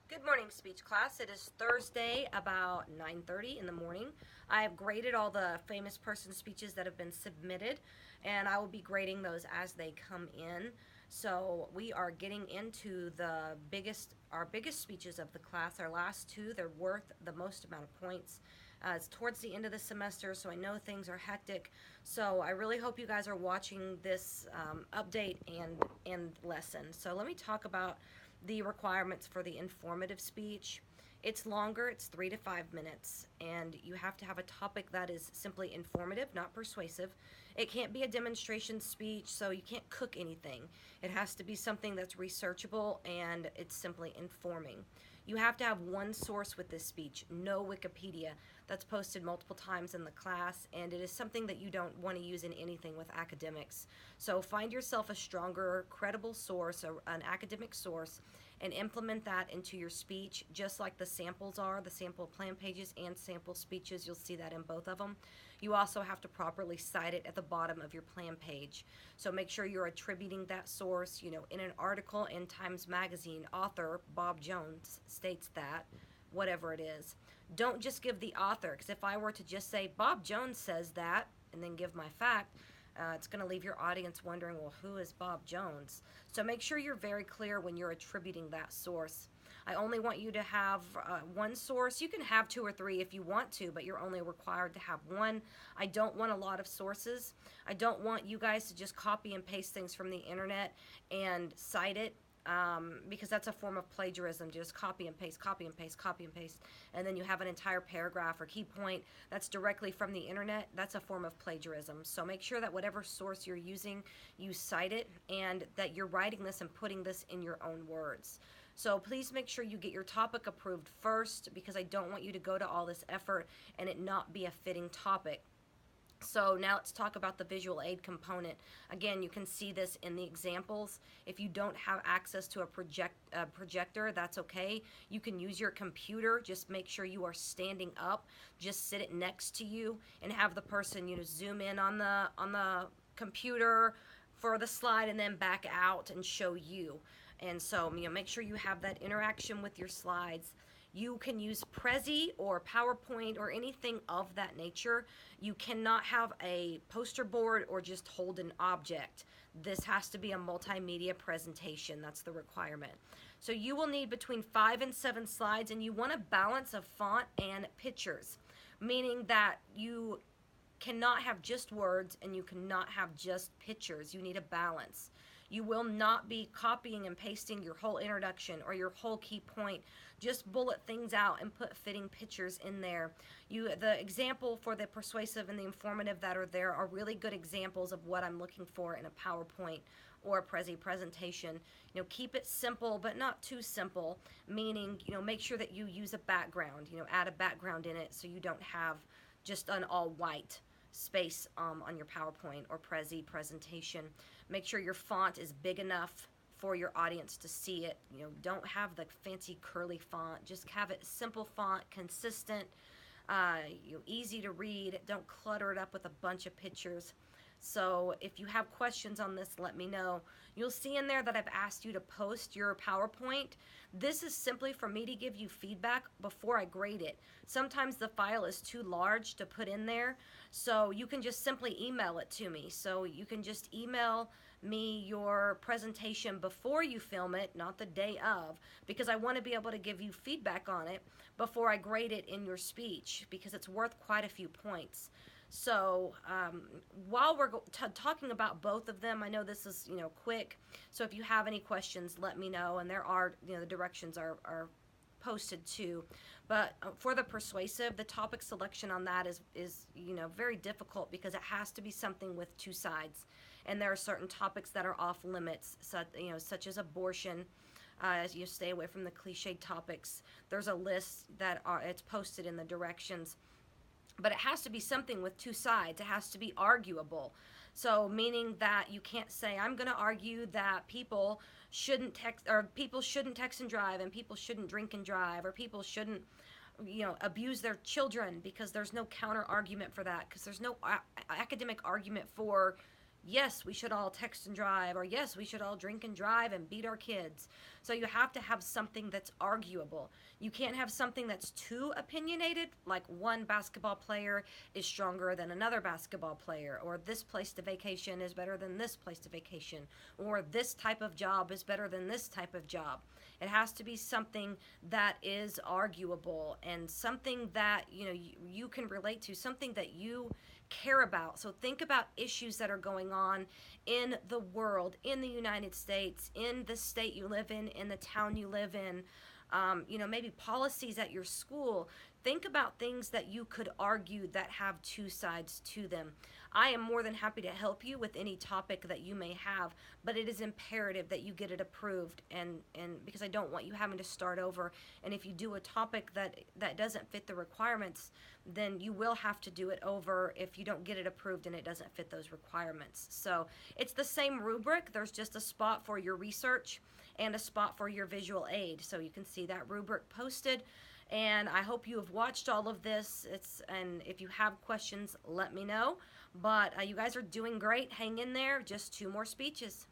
Good morning, speech class. It is Thursday, about 9:30 in the morning. I have graded all the famous person speeches that have been submitted, and I will be grading those as they come in. So we are getting into our biggest speeches of the class. Our last two, they're worth the most amount of points. It's towards the end of the semester, so I know things are hectic. So I really hope you guys are watching this update and lesson. So let me talk about the requirements for the informative speech. It's longer, it's 3 to 5 minutes, and you have to have a topic that is simply informative, not persuasive. It can't be a demonstration speech, so you can't cook anything. It has to be something that's researchable and it's simply informing. You have to have one source with this speech, no Wikipedia. That's posted multiple times in the class, and it is something that you don't want to use in anything with academics. So find yourself a stronger, credible source, an academic source, and implement that into your speech, just like the samples are, the sample plan pages and sample speeches. You'll see that in both of them. You also have to properly cite it at the bottom of your plan page. So make sure you're attributing that source. In an article in Times Magazine, author Bob Jones states that, whatever it is. Don't just give the author, because if I were to just say Bob Jones says that and then give my fact, it's going to leave your audience wondering, well, who is Bob Jones? So make sure you're very clear when you're attributing that source. I only want you to have one source. You can have two or three if you want to, but you're only required to have one. I don't want a lot of sources. I don't want you guys to just copy and paste things from the internet and cite it, because that's a form of plagiarism. Just copy and paste, copy and paste, copy and paste, and then you have an entire paragraph or key point that's directly from the internet. That's a form of plagiarism. So make sure that whatever source you're using, you cite it, and that you're writing this and putting this in your own words. So please make sure you get your topic approved first, because I don't want you to go to all this effort and it not be a fitting topic. So now let's talk about the visual aid component. Again, you can see this in the examples. If you don't have access to a projector, that's okay. You can use your computer. Just make sure you are standing up. Just sit it next to you and have the person, zoom in on the computer for the slide and then back out and show you. And so, make sure you have that interaction with your slides. You can use Prezi or PowerPoint or anything of that nature. You cannot have a poster board or just hold an object. This has to be a multimedia presentation. That's the requirement. So you will need between 5 and 7 slides, and you want a balance of font and pictures, meaning that you cannot have just words and you cannot have just pictures. You need a balance. You will not be copying and pasting your whole introduction or your whole key point. Just bullet things out and put fitting pictures in there. The example for the persuasive and the informative that are there are really good examples of what I'm looking for in a PowerPoint or a Prezi presentation. Keep it simple, but not too simple, meaning, make sure that you use a background, add a background in it so you don't have just an all white space on your PowerPoint or Prezi presentation. Make sure your font is big enough for your audience to see it. Don't have the fancy curly font. Just have it simple font, consistent, easy to read. Don't clutter it up with a bunch of pictures. So if you have questions on this, let me know. You'll see in there that I've asked you to post your PowerPoint. This is simply for me to give you feedback before I grade it. Sometimes the file is too large to put in there, so you can just simply email it to me. So you can just email me your presentation before you film it, not the day of, because I want to be able to give you feedback on it before I grade it in your speech, because it's worth quite a few points. So while we're talking about both of them, I know this is quick, so if you have any questions, let me know, and there are the directions are posted too. But for the persuasive, the topic selection on that is very difficult, because it has to be something with two sides, and there are certain topics that are off limits, such as abortion. As you stay away from the cliched topics. There's a list that it's posted in the directions. But it has to be something with two sides. It has to be arguable. So meaning that you can't say, I'm going to argue that people shouldn't text and drive, and people shouldn't drink and drive, or people shouldn't abuse their children, because there's no counter argument for that, because there's no academic argument for yes, we should all text and drive, or yes, we should all drink and drive and beat our kids. So you have to have something that's arguable. You can't have something that's too opinionated, like one basketball player is stronger than another basketball player, or this place to vacation is better than this place to vacation, or this type of job is better than this type of job. It has to be something that is arguable and something that you can relate to, something that you care about. So think about issues that are going on in the world, in the United States, in the state you live in the town you live in. Maybe policies at your school. Think about things that you could argue that have two sides to them. I am more than happy to help you with any topic that you may have, but it is imperative that you get it approved, and because I don't want you having to start over. And if you do a topic that doesn't fit the requirements, then you will have to do it over if you don't get it approved and it doesn't fit those requirements. So it's the same rubric. There's just a spot for your research and a spot for your visual aid. So you can see that rubric posted. And I hope you have watched all of this. And if you have questions, let me know. But you guys are doing great. Hang in there. Just 2 more speeches.